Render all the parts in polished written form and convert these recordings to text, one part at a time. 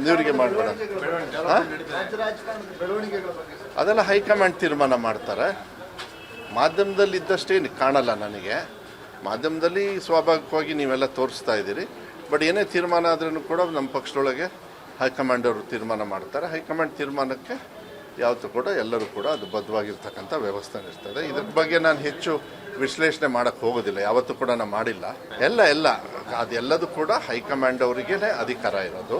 ನೀವರಿಗೆ ಮಾಡಬೇಡ, ಅದೆಲ್ಲ ಹೈಕಮಾಂಡ್ ತೀರ್ಮಾನ ಮಾಡ್ತಾರೆ. ಮಾಧ್ಯಮದಲ್ಲಿ ಇದ್ದಷ್ಟೇ ಕಾಣಲ್ಲ ನನಗೆ. ಮಾಧ್ಯಮದಲ್ಲಿ ಸ್ವಾಭಾವಿಕವಾಗಿ ನೀವೆಲ್ಲ ತೋರಿಸ್ತಾ ಇದ್ದೀರಿ. ಬಟ್ ಏನೇ ತೀರ್ಮಾನ ಆದ್ರೂ ಕೂಡ ನಮ್ಮ ಪಕ್ಷದೊಳಗೆ ಹೈಕಮಾಂಡ್ ಅವರು ತೀರ್ಮಾನ ಮಾಡ್ತಾರೆ. ಹೈಕಮಾಂಡ್ ತೀರ್ಮಾನಕ್ಕೆ ಯಾವತ್ತೂ ಕೂಡ ಎಲ್ಲರೂ ಕೂಡ ಅದು ಬದ್ಧವಾಗಿರ್ತಕ್ಕಂಥ ವ್ಯವಸ್ಥೆ ಇರ್ತದೆ. ಇದ್ರ ಬಗ್ಗೆ ನಾನು ಹೆಚ್ಚು ವಿಶ್ಲೇಷಣೆ ಮಾಡೋಕ್ಕೆ ಹೋಗೋದಿಲ್ಲ, ಯಾವತ್ತೂ ಕೂಡ ನಾನು ಮಾಡಿಲ್ಲ. ಎಲ್ಲ ಅದೆಲ್ಲದೂ ಕೂಡ ಹೈಕಮಾಂಡ್ ಅವರಿಗೇ ಅಧಿಕಾರ ಇರೋದು.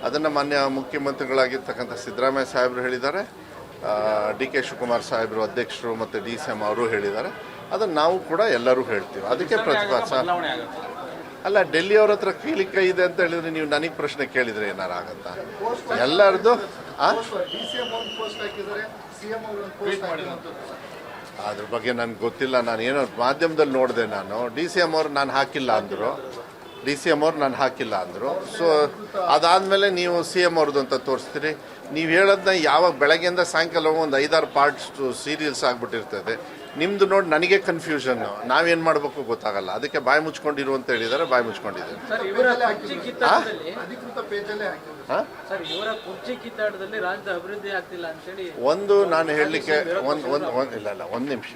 ಅದನ್ನು ಮಾನ್ಯ ಮುಖ್ಯಮಂತ್ರಿಗಳಾಗಿರ್ತಕ್ಕಂಥ ಸಿದ್ದರಾಮಯ್ಯ ಸಾಹೇಬರು ಹೇಳಿದ್ದಾರೆ, ಡಿ.ಕೆ. ಶಿವಕುಮಾರ್ ಸಾಹೇಬರು ಅಧ್ಯಕ್ಷರು ಮತ್ತು DCM ಅವರು ಹೇಳಿದ್ದಾರೆ. ಅದನ್ನು ನಾವು ಕೂಡ ಎಲ್ಲರೂ ಹೇಳ್ತೀವಿ. ಅದಕ್ಕೆ ಪ್ರತಿಪಾದ ಅಲ್ಲ, ಡೆಲ್ಲಿ ಅವ್ರ ಹತ್ರ ಕೀಲಿಕ್ಕೆ ಇದೆ ಅಂತ ಹೇಳಿದ್ರೆ ನೀವು ನನಗೆ ಪ್ರಶ್ನೆ ಕೇಳಿದ್ರೆ ಏನಾರು ಆಗತ್ತಾ? ಎಲ್ಲರದು ಅದ್ರ ಬಗ್ಗೆ ನನಗೆ ಗೊತ್ತಿಲ್ಲ. ನಾನು ಏನೋ ಮಾಧ್ಯಮದಲ್ಲಿ ನೋಡಿದೆ. ನಾನು DCM ಅವ್ರು ನಾನು ಹಾಕಿಲ್ಲ ಅಂದರು. ಸೊ ಅದಾದಮೇಲೆ ನೀವು CM ಅವ್ರದ್ದು ಅಂತ ತೋರಿಸ್ತೀರಿ. ನೀವು ಹೇಳೋದನ್ನ ಯಾವಾಗ ಬೆಳಗ್ಗೆಯಿಂದ ಸಾಯಂಕಾಲ ಒಂದು 5-6 ಪಾರ್ಟ್ಸ್ ಸೀರಿಯಲ್ಸ್ ಆಗಿಬಿಟ್ಟಿರ್ತದೆ. ನಿಮ್ದು ನೋಡಿ ನನಗೆ ಕನ್ಫ್ಯೂಷನ್, ನಾವೇನು ಮಾಡಬೇಕು ಗೊತ್ತಾಗಲ್ಲ. ಅದಕ್ಕೆ ಬಾಯಿ ಮುಚ್ಕೊಂಡಿರು ಅಂತ ಹೇಳಿದ್ದಾರೆ, ಬಾಯಿ ಮುಚ್ಕೊಂಡಿದ್ದೇನೆ. ಒಂದು ನಾನು ಹೇಳಲಿಕ್ಕೆ ಒಂದು ನಿಮಿಷ,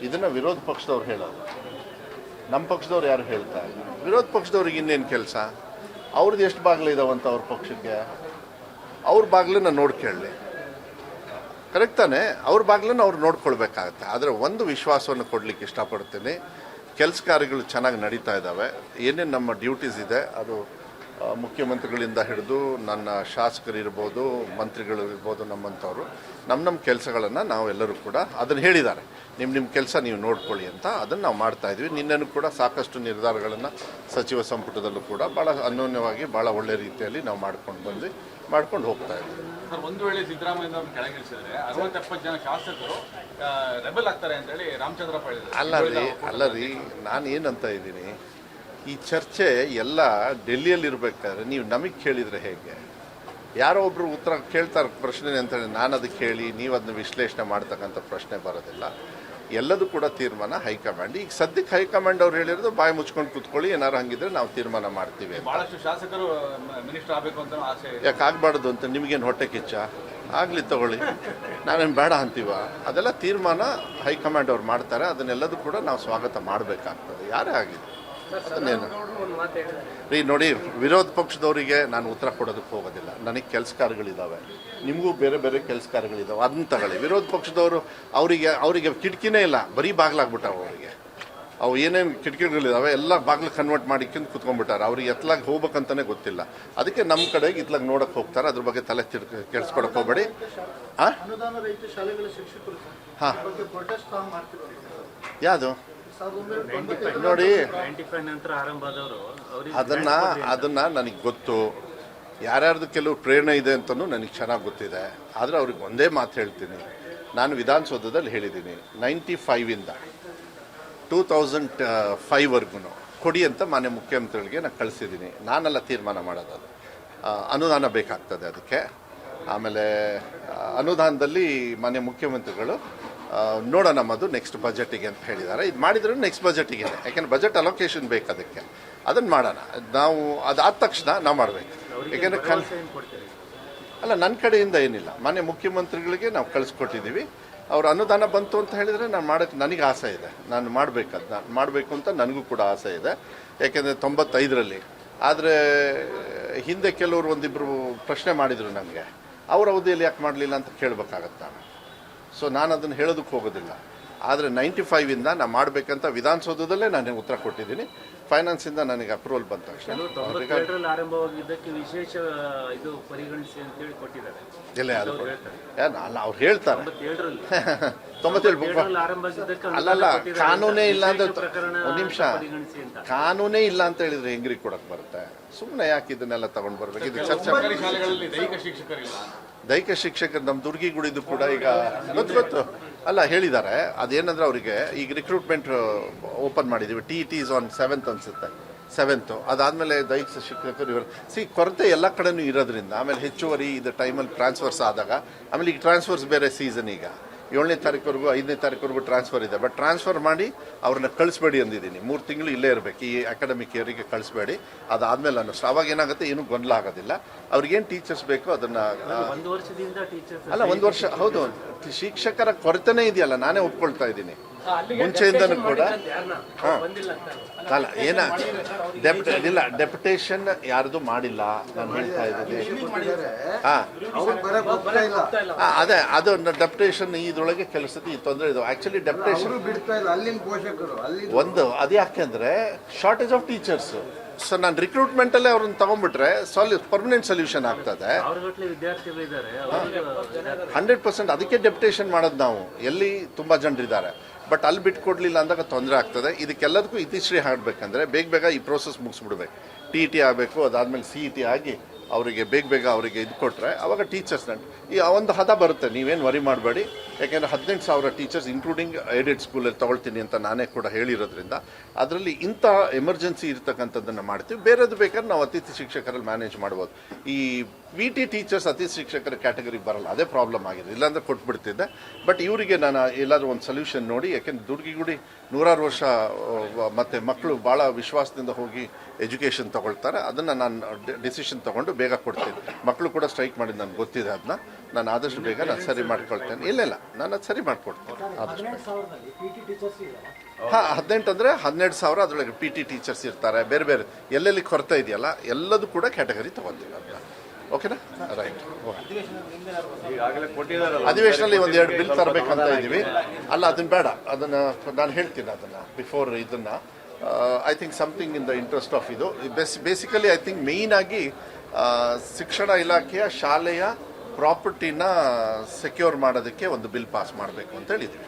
ಇದನ್ನ ವಿರೋಧ ಪಕ್ಷದವ್ರು ಹೇಳೋದು, ನಮ್ಮ ಪಕ್ಷದವ್ರು ಯಾರು ಹೇಳ್ತಾ ಇಲ್ಲ. ವಿರೋಧ ಪಕ್ಷದವ್ರಿಗೆ ಇನ್ನೇನು ಕೆಲಸ? ಅವ್ರದ್ದು ಎಷ್ಟು ಬಾಗಿಲಿದಾವಂತ ಅವ್ರ ಪಕ್ಷಕ್ಕೆ, ಅವ್ರ ಬಾಗಿಲನ್ನ ನೋಡ್ಕೊಳ್ಳಿ. ಕರೆಕ್ಟ್ ತಾನೆ? ಅವ್ರ ಬಾಗಿಲನ್ನು ಅವ್ರು ನೋಡ್ಕೊಳ್ಬೇಕಾಗತ್ತೆ. ಆದರೆ ಒಂದು ವಿಶ್ವಾಸವನ್ನು ಕೊಡಲಿಕ್ಕೆ ಇಷ್ಟಪಡ್ತೀನಿ, ಕೆಲಸ ಕಾರ್ಯಗಳು ಚೆನ್ನಾಗಿ ನಡೀತಾ ಇದ್ದಾವೆ. ಏನೇನು ನಮ್ಮ ಡ್ಯೂಟೀಸ್ ಇದೆ ಅದು ಮುಖ್ಯಮಂತ್ರಿಗಳಿಂದ ಹಿಡಿದು ನನ್ನ ಶಾಸಕರಿರ್ಬೋದು, ಮಂತ್ರಿಗಳು ಇರ್ಬೋದು, ನಮ್ಮಂಥವ್ರು ನಮ್ಮ ಕೆಲಸಗಳನ್ನು ನಾವು ಎಲ್ಲರೂ ಕೂಡ ಅದನ್ನು ಹೇಳಿದ್ದಾರೆ. ನಿಮ್ಮ ಕೆಲಸ ನೀವು ನೋಡ್ಕೊಳ್ಳಿ ಅಂತ ಅದನ್ನು ನಾವು ಮಾಡ್ತಾಯಿದ್ವಿ. ನಿನ್ನೆನೂ ಕೂಡ ಸಾಕಷ್ಟು ನಿರ್ಧಾರಗಳನ್ನು ಸಚಿವ ಸಂಪುಟದಲ್ಲೂ ಕೂಡ ಭಾಳ ಅನ್ಯೋನ್ಯವಾಗಿ ಭಾಳ ಒಳ್ಳೆ ರೀತಿಯಲ್ಲಿ ನಾವು ಮಾಡ್ಕೊಂಡು ಹೋಗ್ತಾ ಇದ್ವಿ. ಒಂದು ವೇಳೆ ಸಿದ್ದರಾಮಯ್ಯ ಕೆಳಗಿಳಿಸಿದ್ರೆ 60-70 ಜನ ಶಾಸಕರು ರೆಬಲ್ ಆಗ್ತಾರೆ ಅಂತ ಹೇಳಿ ರಾಮಚಂದ್ರಪ್ಪ ಹೇಳಿದ್ರು. ಅಲ್ಲ ರೀ, ನಾನು ಏನಂತ ಇದ್ದೀನಿ, ಈ ಚರ್ಚೆ ಎಲ್ಲ ಡೆಲ್ಲಿಯಲ್ಲಿ ಇರಬೇಕಾದ್ರೆ ನೀವು ನಮಗೆ ಕೇಳಿದರೆ ಹೇಗೆ? ಯಾರೋ ಒಬ್ರು ಉತ್ತರ ಕೇಳ್ತಾರೆ ಪ್ರಶ್ನೆ ಅಂತೇಳಿ ನಾನು ಅದಕ್ಕೆ ಹೇಳಿ ನೀವು ಅದನ್ನ ವಿಶ್ಲೇಷಣೆ ಮಾಡ್ತಕ್ಕಂಥ ಪ್ರಶ್ನೆ ಬರೋದಿಲ್ಲ. ಎಲ್ಲದೂ ಕೂಡ ತೀರ್ಮಾನ ಹೈಕಮಾಂಡ್. ಈಗ ಸದ್ಯಕ್ಕೆ ಹೈಕಮಾಂಡ್ ಅವ್ರು ಹೇಳಿರೋದು ಬಾಯಿ ಮುಚ್ಕೊಂಡು ಕೂತ್ಕೊಳ್ಳಿ, ಏನಾರು ಹಂಗಿದ್ರೆ ನಾವು ತೀರ್ಮಾನ ಮಾಡ್ತೀವಿ. ಬಹಳಷ್ಟು ಶಾಸಕರು ಮಿನಿಸ್ಟರ್ ಆಗಬೇಕು ಅಂತ ಆಸೆ. ಯಾಕೆ ಆಗಬಾರ್ದು ಅಂತ ನಿಮಗೇನು ಹೊಟ್ಟೆ ಕಿಚ್ಚ? ಆಗಲಿ ತಗೊಳ್ಳಿ, ನಾವೇನು ಬೇಡ ಅಂತೀವ? ಅದೆಲ್ಲ ತೀರ್ಮಾನ ಹೈಕಮಾಂಡ್ ಅವ್ರು ಮಾಡ್ತಾರೆ. ಅದನ್ನೆಲ್ಲದೂ ಕೂಡ ನಾವು ಸ್ವಾಗತ ಮಾಡಬೇಕಾಗ್ತದೆ, ಯಾರೇ ಆಗಿದೆ. ಅದನ್ನೇನು ರೀ ನೋಡಿ, ವಿರೋಧ ಪಕ್ಷದವರಿಗೆ ನಾನು ಉತ್ತರ ಕೊಡೋದಕ್ಕೆ ಹೋಗೋದಿಲ್ಲ. ನನಗೆ ಕೆಲಸ ಕಾರ್ಯಗಳಿದ್ದಾವೆ, ನಿಮಗೂ ಬೇರೆ ಬೇರೆ ಕೆಲಸ ಕಾರ್ಯಗಳಿದ್ದಾವೆ, ಅದನ್ನ ತಗೊಳ್ಳಿ. ವಿರೋಧ ಪಕ್ಷದವರು ಅವರಿಗೆ ಕಿಟಕಿನೇ ಇಲ್ಲ, ಬರೀ ಬಾಗ್ಲಾಗ್ಬಿಟ್ಟಾವ. ಅವರಿಗೆ ಅವು ಏನೇನು ಕಿಟಕಿಗಳಿದ್ದಾವೆ ಎಲ್ಲ ಬಾಗ್ಲು ಕನ್ವರ್ಟ್ ಮಾಡಿಕೊಂಡು ಕುತ್ಕೊಂಡ್ಬಿಟ್ಟಾರೆ. ಅವ್ರಿಗೆ ಎತ್ಲಾಗಿ ಹೋಗ್ಬೇಕಂತಾನೆ ಗೊತ್ತಿಲ್ಲ. ಅದಕ್ಕೆ ನಮ್ಮ ಕಡೆಗೆ ಇತ್ಲಾಗ ನೋಡಕ್ಕೆ ಹೋಗ್ತಾರೆ. ಅದ್ರ ಬಗ್ಗೆ ತಲೆ ಕೆಡಿಸ್ಕೊಡಕ್ಕೆ ಹೋಗ್ಬೇಡಿ. ಹಾಂ, ಯಾವುದು ನೋಡಿ, ಅದನ್ನ ನನಗೆ ಗೊತ್ತು. ಯಾರ್ಯಾರ್ದು ಕೆಲವು ಪ್ರೇರಣೆ ಇದೆ ಅಂತಲೂ ನನಗೆ ಚೆನ್ನಾಗಿ ಗೊತ್ತಿದೆ. ಆದರೆ ಅವ್ರಿಗೆ ಒಂದೇ ಮಾತು ಹೇಳ್ತೀನಿ, ನಾನು ವಿಧಾನಸೌಧದಲ್ಲಿ ಹೇಳಿದ್ದೀನಿ, 95ಇಂದ 2005ವರೆಗೂ ಕೊಡಿ ಅಂತ ಮಾನ್ಯ ಮುಖ್ಯಮಂತ್ರಿಗಳಿಗೆ ನಾನು ಕಳಿಸಿದ್ದೀನಿ. ನಾನೆಲ್ಲ ತೀರ್ಮಾನ ಮಾಡೋದು. ಅದು ಅನುದಾನ ಬೇಕಾಗ್ತದೆ ಅದಕ್ಕೆ. ಆಮೇಲೆ ಅನುದಾನದಲ್ಲಿ ಮಾನ್ಯ ಮುಖ್ಯಮಂತ್ರಿಗಳು ನೋಡೋಣ ನಮ್ಮದು ನೆಕ್ಸ್ಟ್ ಬಜೆಟಿಗೆ ಅಂತ ಹೇಳಿದ್ದಾರೆ. ಇದು ಮಾಡಿದ್ರು ನೆಕ್ಸ್ಟ್ ಬಜೆಟಿಗೆ, ಯಾಕೆಂದ್ರೆ ಬಜೆಟ್ ಅಲೋಕೇಶನ್ ಬೇಕು ಅದಕ್ಕೆ. ಅದನ್ನು ಮಾಡೋಣ ನಾವು. ಅದಾದ ತಕ್ಷಣ ನಾವು ಮಾಡಬೇಕು. ಯಾಕೆಂದರೆ ಅಲ್ಲ, ನನ್ನ ಕಡೆಯಿಂದ ಏನಿಲ್ಲ, ಮಾನ್ಯ ಮುಖ್ಯಮಂತ್ರಿಗಳಿಗೆ ನಾವು ಕಳಿಸ್ಕೊಟ್ಟಿದ್ದೀವಿ. ಅವ್ರ ಅನುದಾನ ಬಂತು ಅಂತ ಹೇಳಿದರೆ ನಾನು ಮಾಡೋಕ್ಕೆ ನನಗೆ ಆಸೆ ಇದೆ. ನಾನು ಮಾಡಬೇಕು ಅಂತ ನನಗೂ ಕೂಡ ಆಸೆ ಇದೆ. ಯಾಕೆಂದರೆ 95ರಲ್ಲಿ. ಆದರೆ ಹಿಂದೆ ಕೆಲವರು ಒಂದಿಬ್ಬರು ಪ್ರಶ್ನೆ ಮಾಡಿದರು ನನಗೆ, ಅವ್ರ ಅವಧಿಯಲ್ಲಿ ಯಾಕೆ ಮಾಡಲಿಲ್ಲ ಅಂತ ಕೇಳಬೇಕಾಗತ್ತೆ ನಾನು. ಸೊ ನಾನು ಅದನ್ನು ಹೇಳೋದಕ್ಕೆ ಹೋಗೋದಿಲ್ಲ. ಆದರೆ 95ಇಂದ ನಾನು ಮಾಡಬೇಕಂತ ವಿಧಾನಸೌಧದಲ್ಲೇ ನಾನು ಉತ್ತರ ಕೊಟ್ಟಿದ್ದೀನಿ. ಫೈನಾನ್ಸಿಂದ ನನಗೆ ಅಪ್ರೂವಲ್ ಬಂದ ತಕ್ಷಣ ಅವ್ರು ಹೇಳ್ತಾರೆ 97 ಅಲ್ಲಲ್ಲ, ಕಾನೂನೇ ಇಲ್ಲ ಅಂತ. ಒಂದು ನಿಮಿಷ, ಕಾನೂನೇ ಇಲ್ಲ ಅಂತ ಹೇಳಿದ್ರೆ ಹೆಂಗ್ರಿ ಕೊಡಕ್ ಬರುತ್ತೆ? ಸುಮ್ಮನೆ ಯಾಕೆ ಇದನ್ನೆಲ್ಲ ತಗೊಂಡ್ ಬರ್ಬೇಕು? ಇದು ಚರ್ಚೆ. ದೈಹಿಕ ಶಿಕ್ಷಕರು ನಮ್ಮ ದುರ್ಗಿಗುಡಿದು ಕೂಡ ಈಗ ಗೊತ್ತು ಅಲ್ಲ ಹೇಳಿದ್ದಾರೆ. ಅದೇನಂದ್ರೆ ಅವರಿಗೆ ಈಗ ರಿಕ್ರೂಟ್ಮೆಂಟ್ ಓಪನ್ ಮಾಡಿದ್ದೀವಿ. TET ಇಸ್ ಆನ್ 7th ಅನ್ಸುತ್ತೆ, 7th. ಅದಾದಮೇಲೆ ದೈಹಿಕ ಶಿಕ್ಷಕರು ಇವರು ಕೊರತೆ ಎಲ್ಲ ಕಡೆನೂ ಇರೋದ್ರಿಂದ, ಆಮೇಲೆ ಹೆಚ್ಚುವರಿ ಇದು ಟೈಮಲ್ಲಿ ಟ್ರಾನ್ಸ್ಫರ್ಸ್ ಆದಾಗ, ಆಮೇಲೆ ಈಗ ಟ್ರಾನ್ಸ್ಫರ್ಸ್ ಬೇರೆ ಸೀಸನ್. ಈಗ 7ನೇ ತಾರೀಕುವರೆಗೂ 5ನೇ ತಾರೀಕುವರೆಗೂ ಟ್ರಾನ್ಸ್ಫರ್ ಇದೆ. ಬಟ್ ಟ್ರಾನ್ಸ್ಫರ್ ಮಾಡಿ ಅವ್ರನ್ನ ಕಳಿಸ್ಬೇಡಿ ಅಂದಿದ್ದೀನಿ. 3 ತಿಂಗಳು ಇಲ್ಲೇ ಇರಬೇಕು, ಈ ಅಕಾಡೆಮಿಕ್ ಇಯರಿಗೆ ಕಳಿಸ್ಬೇಡಿ. ಅದಾದಮೇಲೆ ಅನ್ನಿಸ್ತು ಅವಾಗ ಏನಾಗುತ್ತೆ, ಏನೂ ಗೊಂದಲ ಆಗೋದಿಲ್ಲ. ಅವ್ರಿಗೇನು ಟೀಚರ್ಸ್ ಬೇಕೋ ಅದನ್ನು ಅಲ್ಲ 1 ವರ್ಷ ಹೌದು, ಶಿಕ್ಷಕರ ಕೊರತೆನೇ ಇದೆಯಲ್ಲ, ನಾನೇ ಒಪ್ಕೊಳ್ತಾ ಇದ್ದೀನಿ ಮುಂಚೆಯಿಂದನೂ ಕೂಡ. ಅಲ್ಲ ಇಲ್ಲ ಡೆಪ್ಯುಟೇಷನ್ ಯಾರ್ದು ಮಾಡಿಲ್ಲ, ನಾನು ಹೇಳ್ತಾ ಇದ್ದೀನಿ. ಅದೇ ಅದು ಡೆಪ್ಯುಟೇಷನ್ ಇದ್ರೊಳಗೆ ಕೆಲಸದ ಈ ತೊಂದರೆ ಇದು. ಆಕ್ಚುಲಿ ಡೆಪ್ಯುಟೇಷನ್ ಒಂದು ಅದು ಯಾಕೆಂದ್ರೆ ಶಾರ್ಟೇಜ್ ಆಫ್ ಟೀಚರ್ಸ್. ಸೊ ನಾನು ರಿಕ್ರೂಟ್ಮೆಂಟಲ್ಲೇ ಅವ್ರನ್ನ ತಗೊಂಡ್ಬಿಟ್ರೆ ಪರ್ಮನೆಂಟ್ ಸೊಲ್ಯೂಷನ್ ಆಗ್ತದೆ. 100% ಅದಕ್ಕೆ ಡೆಪ್ಯುಟೇಷನ್ ಮಾಡೋದು ನಾವು. ಎಲ್ಲಿ ತುಂಬ ಜನರಿದ್ದಾರೆ ಬಟ್ ಅಲ್ಲಿ ಬಿಟ್ಕೊಡ್ಲಿಲ್ಲ ಅಂದಾಗ ತೊಂದರೆ ಆಗ್ತದೆ. ಇದಕ್ಕೆಲ್ಲದಕ್ಕೂ ಇತಿಶ್ರೀ ಹಾಡಬೇಕಂದ್ರೆ ಬೇಗ ಈ ಪ್ರೋಸೆಸ್ ಮುಗಿಸ್ಬಿಡ್ಬೇಕು. TET ಆಗಬೇಕು, ಅದಾದಮೇಲೆ CET ಆಗಿ ಅವರಿಗೆ ಬೇಗ ಅವರಿಗೆ ಇದು ಕೊಟ್ಟರೆ ಅವಾಗ ಟೀಚರ್ಸ್ನ ಈ ಒಂದು ಹದ ಬರುತ್ತೆ. ನೀವೇನು ವರಿ ಮಾಡಬೇಡಿ, ಯಾಕೆಂದರೆ 18,000 ಟೀಚರ್ಸ್ ಇನ್ಕ್ಲೂಡಿಂಗ್ ಏಡೆಡ್ ಸ್ಕೂಲಲ್ಲಿ ತೊಗೊಳ್ತೀನಿ ಅಂತ ನಾನೇ ಕೂಡ ಹೇಳಿರೋದ್ರಿಂದ ಅದರಲ್ಲಿ ಇಂಥ ಎಮರ್ಜೆನ್ಸಿ ಇರ್ತಕ್ಕಂಥದ್ದನ್ನು ಮಾಡ್ತೀವಿ. ಬೇರೆದು ಬೇಕಾದ್ರೆ ನಾವು ಅತಿಥಿ ಶಿಕ್ಷಕರಲ್ಲಿ ಮ್ಯಾನೇಜ್ ಮಾಡ್ಬೋದು. ಈ VT ಟೀಚರ್ಸ್ ಅತಿಥಿ ಶಿಕ್ಷಕರ ಕ್ಯಾಟಗರಿಗೆ ಬರಲ್ಲ, ಅದೇ ಪ್ರಾಬ್ಲಮ್ ಆಗಿದೆ. ಇಲ್ಲಾಂದರೆ ಕೊಟ್ಬಿಡ್ತಿದ್ದೆ. ಬಟ್ ಇವರಿಗೆ ನಾನು ಎಲ್ಲಾದರೂ ಒಂದು ಸೊಲ್ಯೂಷನ್ ನೋಡಿ, ಯಾಕೆಂದ್ರೆ ದುರ್ಗಿಗುಡಿ 100 ವರ್ಷ ಮತ್ತು ಮಕ್ಕಳು ಭಾಳ ವಿಶ್ವಾಸದಿಂದ ಹೋಗಿ ಎಜುಕೇಷನ್ ತೊಗೊಳ್ತಾರೆ. ಅದನ್ನು ನಾನು ಡಿಸಿಷನ್ ತೊಗೊಂಡು ಬೇಗ ಕೊಡ್ತೀನಿ. ಮಕ್ಕಳು ಕೂಡ ಸ್ಟ್ರೈಕ್ ಮಾಡಿದ್ದು ನನಗೆ ಗೊತ್ತಿದೆ. ಅದನ್ನ ನಾನು ಆದಷ್ಟು ಬೇಗ ನಾನು ಸರಿ ಮಾಡ್ಕೊಳ್ತೇನೆ. ಇಲ್ಲ ನಾನು ಅದು ಸರಿ ಮಾಡ್ಕೊಡ್ತೇನೆ ಆದಷ್ಟು. ಹಾಂ 18 ಅಂದರೆ 12,000 ಅದರೊಳಗೆ PT ಟೀಚರ್ಸ್ ಇರ್ತಾರೆ. ಬೇರೆ ಎಲ್ಲೆಲ್ಲಿ ಕೊರತೆ ಇದೆಯಲ್ಲ ಎಲ್ಲದೂ ಕೂಡ ಕ್ಯಾಟಗರಿ ತೊಗೊಳ್ತೀವಿ ಅದನ್ನ. ಓಕೆನಾ? ರೈಟ್. ಅಧಿವೇಶನದಲ್ಲಿ 1-2 ಬಿಲ್ ತರಬೇಕಂತ ಇದ್ದೀವಿ. ಅಲ್ಲ ಅದನ್ನ ಬೇಡ, ಅದನ್ನು ನಾನು ಹೇಳ್ತೀನಿ ಅದನ್ನು ಬಿಫೋರ್ ಇದನ್ನು. I think something in the interest of ಇದು ಬೇಸಿಕಲಿ ಐ ಥಿಂಕ್ ಮೇಯ್ನ್ ಆಗಿ ಶಿಕ್ಷಣ ಇಲಾಖೆಯ ಶಾಲೆಯ ಪ್ರಾಪರ್ಟಿನ ಸೆಕ್ಯೂರ್ ಮಾಡೋದಕ್ಕೆ ಒಂದು ಬಿಲ್ ಪಾಸ್ ಮಾಡಬೇಕು ಅಂತ ಹೇಳಿದ್ವಿ.